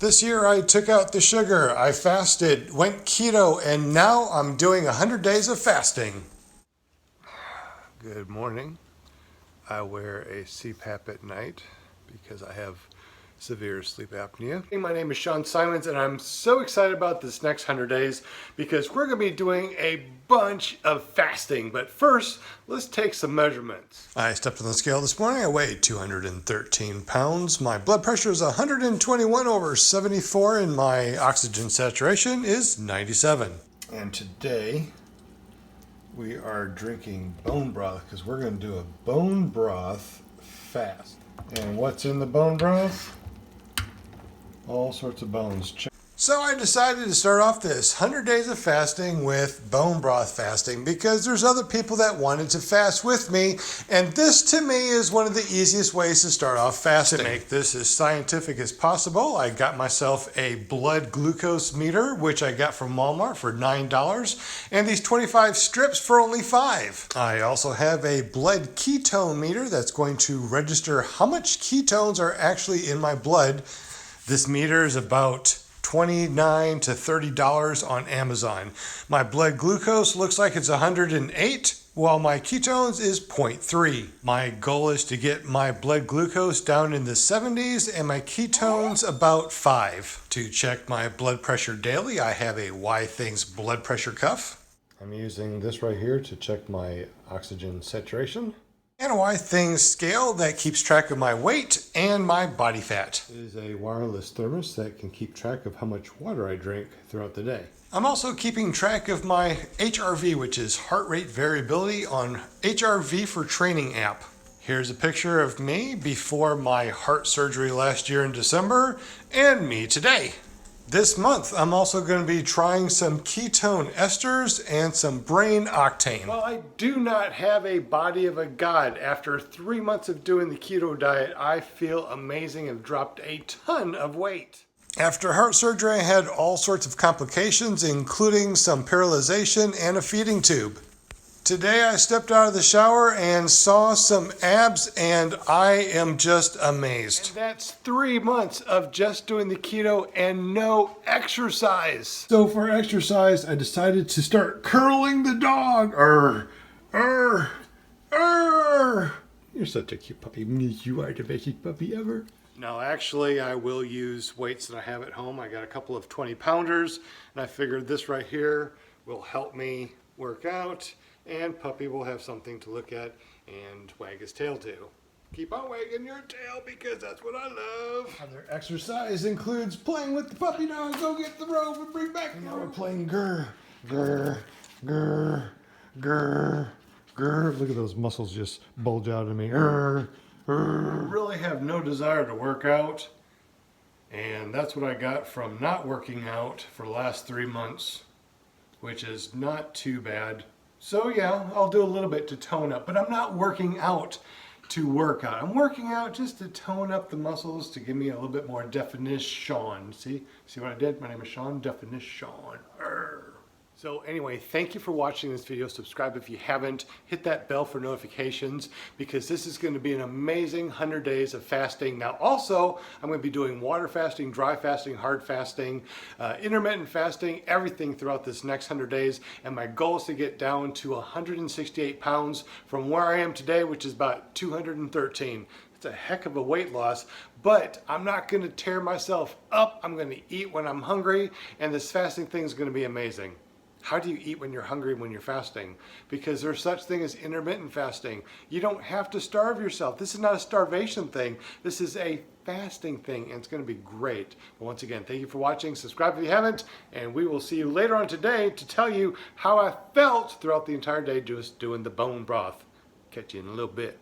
This year I took out the sugar, I fasted, went keto, and now I'm doing 100 days of fasting. Good morning. I wear a CPAP at night because I have severe sleep apnea. My name is Sean Simons and I'm so excited about this next 100 days because we're going to be doing a bunch of fasting. But first, let's take some measurements. I stepped on the scale this morning. I weighed 213 pounds. My blood pressure is 121/74 and my oxygen saturation is 97. And today we are drinking bone broth because we're going to do a bone broth fast. And what's in the bone broth? All sorts of bones. So I decided to start off this 100 days of fasting with bone broth fasting because there's other people that wanted to fast with me, and this to me is one of the easiest ways to start off fasting. To make this as scientific as possible, I got myself a blood glucose meter, which I got from Walmart for $9, and these 25 strips for only $5. I also have a blood ketone meter that's going to register how much ketones are actually in my blood. This meter is about $29 to $30 on Amazon. My blood glucose looks like it's 108, while my ketones is 0.3. My goal is to get my blood glucose down in the 70s and my ketones about 5. To check my blood pressure daily, I have a Why Things blood pressure cuff. I'm using this right here to check my oxygen saturation. And a Why Things scale that keeps track of my weight and my body fat. It is a wireless thermos that can keep track of how much water I drink throughout the day. I'm also keeping track of my HRV, which is heart rate variability, on HRV for Training app. Here's a picture of me before my heart surgery last year in December and me today. This month, I'm also going to be trying some ketone esters and some brain octane. While I do not have a body of a god, after 3 months of doing the keto diet, I feel amazing and dropped a ton of weight. After heart surgery, I had all sorts of complications, including some paralyzation and a feeding tube. Today I stepped out of the shower and saw some abs and I am just amazed. And that's 3 months of just doing the keto and no exercise. So for exercise, I decided to start curling the dog. You're such a cute puppy. You are the best puppy ever. No, actually, I will use weights that I have at home. I got a couple of 20-pounders and I figured this right here will help me work out. And Puppy will have something to look at and wag his tail to. Keep on wagging your tail because that's what I love. Other exercise includes playing with the puppy dog. Go get the rope and bring back the rope. Now we're playing grr, grr, grr, grr, grr. Look at those muscles just bulge out of me. Grr, grr. I really have no desire to work out. And that's what I got from not working out for the last 3 months, which is not too bad. So yeah, I'll do a little bit to tone up, but I'm not working out to work out. I'm working out just to tone up the muscles to give me a little bit more definition. See what I did? My name is Sean, definition. So anyway, thank you for watching this video. Subscribe if you haven't. Hit that bell for notifications because this is going to be an amazing 100 days of fasting. Now also, I'm going to be doing water fasting, dry fasting, hard fasting, intermittent fasting, everything throughout this next 100 days. And my goal is to get down to 168 pounds from where I am today, which is about 213. It's a heck of a weight loss, but I'm not going to tear myself up. I'm going to eat when I'm hungry, and this fasting thing is going to be amazing. How do you eat when you're hungry when you're fasting? Because there's such thing as intermittent fasting. You don't have to starve yourself. This is not a starvation thing. This is a fasting thing, and it's going to be great. But once again, thank you for watching. Subscribe if you haven't, and we will see you later on today to tell you how I felt throughout the entire day just doing the bone broth. Catch you in a little bit.